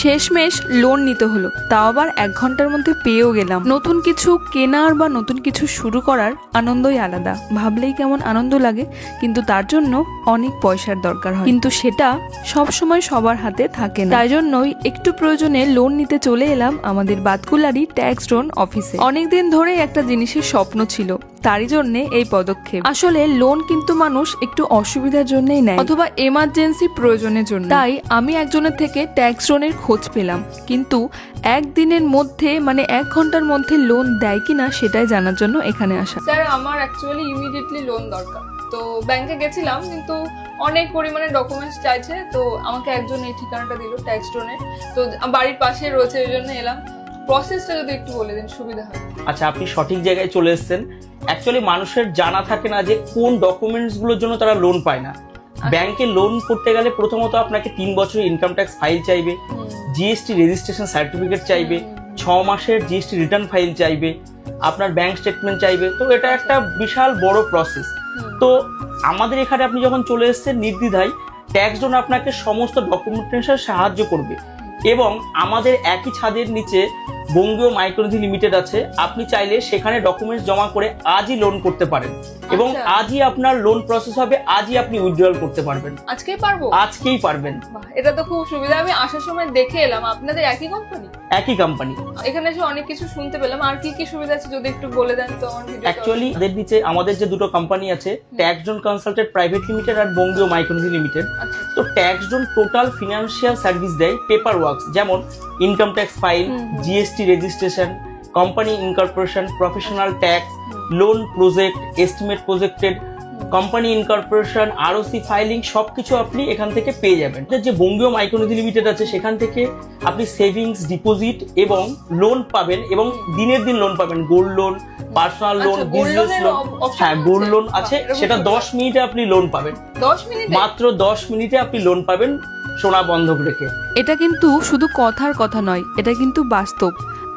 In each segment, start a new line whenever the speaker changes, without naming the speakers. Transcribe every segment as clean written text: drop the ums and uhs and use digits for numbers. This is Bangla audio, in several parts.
শেষমেশ লোন নিতে হলো, তাও আবার 1 ঘন্টার মধ্যে পেয়েও গেলাম। নতুন কিছু কেনার বা নতুন কিছু শুরু করার আনন্দই আলাদা, ভাবলেই কেমন আনন্দ লাগে, কিন্তু তার জন্য অনেক পয়সার দরকার হয়, কিন্তু সেটা সব সময় সবার হাতে থাকে না। তাই জন্যই একটু প্রয়োজনে লোন নিতে চলে এলাম আমাদের বাতকুলারি ট্যাক্স লোন অফিসে। অনেকদিন ধরে একটা জিনিসের স্বপ্ন ছিল, তারই জন্য এই পদক্ষেপ। আসলে লোন কিন্তু মানুষ একটু অসুবিধার জন্যই নেয়, অথবা এমার্জেন্সি প্রয়োজনের জন্য। তাই আমি একজনের থেকে ট্যাক্স লোনের খোঁজ পেলাম, কিন্তু একদিনের মধ্যে মানে 1 ঘন্টার মধ্যে লোন দেয় কিনা সেটাই জানার জন্য এখানে আসা।
স্যার, আমার অ্যাকচুয়ালি ইমিডিয়েটলি লোন দরকার, তো ব্যাংকে গেছিলাম, কিন্তু অনেক পরিমাণে ডকুমেন্টস চাইছে, তো আমাকে একজন এই ঠিকানাটা দিল ট্যাক্স লোনের, তো বাড়ির পাশে রয়েছে, এই জন্য এলাম। প্রসেসটা যদি একটু বলে দিন সুবিধা হয়।
আচ্ছা, আপনি সঠিক জায়গায় চলে এসেছেন। অ্যাকচুয়ালি মানুষের জানা থাকে না যে কোন ডকুমেন্টসগুলোর জন্য তারা লোন পায় না। ব্যাংকে লোন করতে গেলে প্রথমত আপনাকে 3 বছরের ইনকাম ট্যাক্স ফাইল চাইবে, জিএসটি রেজিস্ট্রেশন সার্টিফিকেট চাইবে, 6 মাসের জিএসটি রিটার্ন ফাইল চাইবে, আপনার ব্যাংক স্টেটমেন্ট চাইবে। তো এটা একটা বিশাল বড় প্রসেস। তো আমাদের এখানে আপনি যখন চলে এসেছেন নির্দ্বিধায় ট্যাক্স লোন আপনাকে সমস্ত ডকুমেন্টেশন সাহায্য করবে, এবং আমাদের একই ছাদের নিচে বঙ্গীয় মাইক্রোনিধি লিমিটেড আছে। আপনি চাইলে সেখানে ডকুমেন্টস জমা করে আজই লোন করতে পারেন, এবং আজই আপনার লোন প্রসেস হবে, আজই আপনি উইথড্রয়াল করতে পারবেন।
আজকেই পারবো?
আজকেই পারবেন।
এটা তো খুব সুবিধা। আমি আসার সময় দেখে এলাম আপনাদের একই কোম্পানি।
একই কোম্পানি।
এখানে এসে অনেক কিছু শুনতে পেলাম, আর কি কি সুবিধা আছে যদি একটু বলে দেন তো আমার ভিডিও।
অ্যাকচুয়ালি এর নিচে আমাদের যে দুটো কোম্পানি আছে, tax loan consultant private limited আর বঙ্গীয় মাইক্রোনিধি লিমিটেড। তো tax loan total financial service দেয়, পেপার ওয়ার্কস যেমন income tax file, GST registration, company incorporation, professional tax, loan project, estimate projected, company incorporation, ROC filing, সবকিছু আপনি এখান থেকে পেয়ে যাবেন। যে বঙ্গীয় মাইক্রোনিধি লিমিটেড আছে সেখান থেকে আপনি সেভিংস, ডিপোজিট এবং লোন পাবেন, এবং দিনের দিন লোন পাবেন। Gold loan, personal loan, business loan. হ্যাঁ, গোল্ড লোন আছে, সেটা 10 মিনিটে আপনি লোন পাবেন।
10 মিনিট?
মাত্র 10 মিনিটে আপনি লোন পাবেন সোনা বন্ধক রেখে।
এটা কিন্তু শুধু কথার কথা নয়, এটা কিন্তু বাস্তব।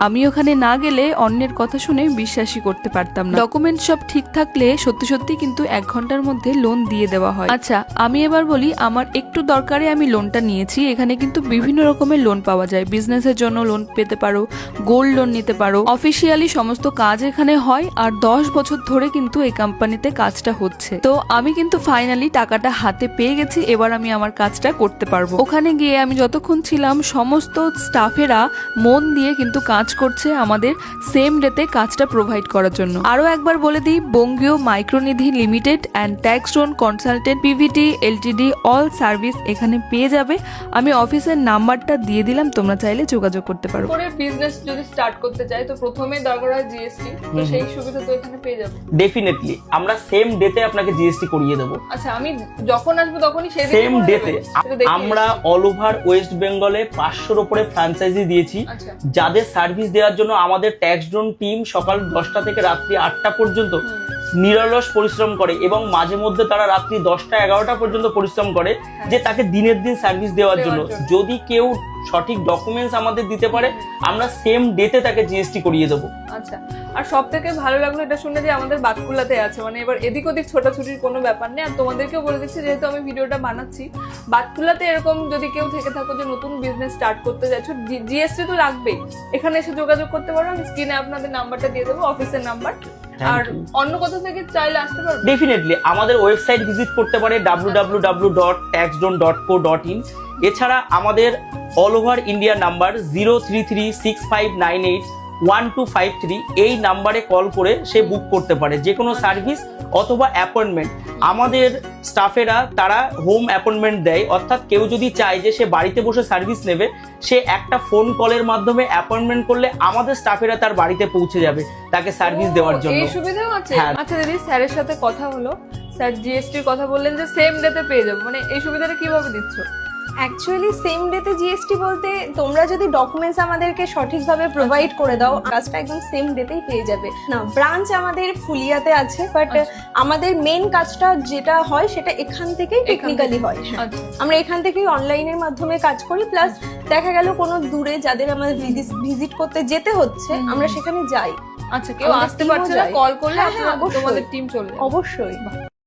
আমি ওখানে না গেলে অন্যের কথা শুনে বিশ্বাসই করতে পারতাম না। ডকুমেন্ট সব ঠিক থাকলে সত্যি সত্যি কিন্তু 1 ঘন্টার মধ্যে লোন দিয়ে দেওয়া হয়। আচ্ছা, আমি এবার বলি আমার একটু দরকারে আমি লোনটা নিয়েছি। এখানে কিন্তু বিভিন্ন রকমের লোন পাওয়া যায়। বিজনেসের জন্য লোন পেতে পারো, গোল্ড লোন নিতে পারো। অফিসিয়ালি সমস্ত কাজ এখানে হয়, আর 10 বছর ধরে কিন্তু এই কোম্পানিতে কাজটা হচ্ছে। তো আমি কিন্তু ফাইনালি টাকাটা হাতে পেয়ে গেছি, এবার আমি আমার কাজটা করতে পারবো। ওখানে গিয়ে আমি যতক্ষণ ছিলাম সমস্ত স্টাফেরা মন দিয়ে কিন্তু কাজ করছে আমাদের সেম ডেতে কাজটা প্রোভাইড করার জন্য। আরো একবার বলে দিই, Bangiya Micronidhi limited and tax loan consultant PVT LTD all service এখানে পেয়ে যাবে। আমি অফিসের নাম্বারটা দিয়ে দিলাম, তোমরা চাইলে যোগাযোগ করতে পারো।
করে বিজনেস যদি স্টার্ট করতে চাই তো প্রথমে দরকার হয় জিএসটি, তো সেই সুবিধা তো এখানে পেয়ে যাব।
ডেফিনেটলি আমরা সেম ডেতে আপনাকে জিএসটি করিয়ে দেব।
আচ্ছা, আমি যখন আসবো তখনই
সেম ডেতে। আমরা অল ওভার ওয়েস্ট বেঙ্গলে 500-র উপরে ফ্র্যাঞ্চাইজি দিয়েছি, যাদের সার্ভিস দেওয়ার জন্য আমাদের ট্যাক্স লোন টিম সকাল 10টা থেকে রাত্রি 8টা পর্যন্ত নিরলস পরিশ্রম করে, এবং মাঝে মধ্যে তারা রাত্রি 10টা-11টা পর্যন্ত পরিশ্রম করে যে তাকে দিনের দিন সার্ভিস দেওয়ার জন্য। যদি কেউ সঠিক ডকুমেন্টস আমাদের দিতে পারে, আমরা সেম ডেতে তাকে জিএসটি করিয়ে দেবো।
আচ্ছা, আর সব থেকে ভালো লাগলো এটা শুনে যে আমাদের বাতকুলাতে আছে, মানে এবার এদিক ওদিক ছোটাছুটির কোনো ব্যাপার নেই। আর তোমাদেরকেও বলে দিচ্ছি, যেহেতু আমি ভিডিওটা বানাচ্ছি, বাতকুলাতে এরকম যদি কেউ থেকে থাকো যে নতুন বিজনেস স্টার্ট করতে যাচ্ছ, জিএসটি তো লাগবেই, এখানে এসে যোগাযোগ করতে পারো। আমি স্ক্রিনে আপনাদের নাম্বারটা দিয়ে দেবো, অফিসের নাম্বার। আর অন্য কোথাও থেকে চাইলে আসতে পারো?
ডেফিনেটলি আমাদের ওয়েবসাইট ভিজিট করতে পারে www.taxloan.co.in। এছাড়া আমাদের অল ওভার ইন্ডিয়া নাম্বার 0336598123, এই নাম্বারে কল করে সে বুক করতে পারে যে কোনো সার্ভিস অথবা অ্যাপয়েন্টমেন্ট। আমাদের স্টাফেরা তারা হোম অ্যাপয়েন্টমেন্ট দেয়, অর্থাৎ কেউ যদি চায় যে সে বাড়িতে বসে সার্ভিস নেবে, সে একটা ফোন কলের মাধ্যমে অ্যাপয়েন্টমেন্ট করলে আমাদের স্টাফেরা তার বাড়িতে পৌঁছে যাবে তাকে সার্ভিস দেওয়ার জন্য।
এই সুবিধাও আছে? আচ্ছা দিদি, স্যারের সাথে কথা হলো, স্যার জিএসটির কথা বললেন যে সেম ডেতে পেয়ে যাবো, মানে এই সুবিধাটা কিভাবে দিচ্ছ?
অ্যাকচুয়ালি সেম ডেতে জিএসটি বলতে তোমরা যদি ডকুমেন্টস আমাদেরকে সঠিকভাবে প্রোভাইড করে দাও, কাজটা একদম সেম ডেতেই পেয়ে যাবে। না, ব্রাঞ্চ আমাদের ফুলিয়াতে আছে, বাট আমাদের মেন কাজটা যেটা হয় সেটা এখান থেকেই টেকনিক্যালি হয়। আমরা এখান থেকেই অনলাইনের মাধ্যমে কাজ করি, প্লাস দেখা গেল কোনো দূরে যাদের আমাদের ভিজিট করতে যেতে হচ্ছে, আমরা সেখানে যাই।
আচ্ছা, কেউ আসতে পারছে না, কল করলে তোমাদের টিম চলে যাবে?
অবশ্যই।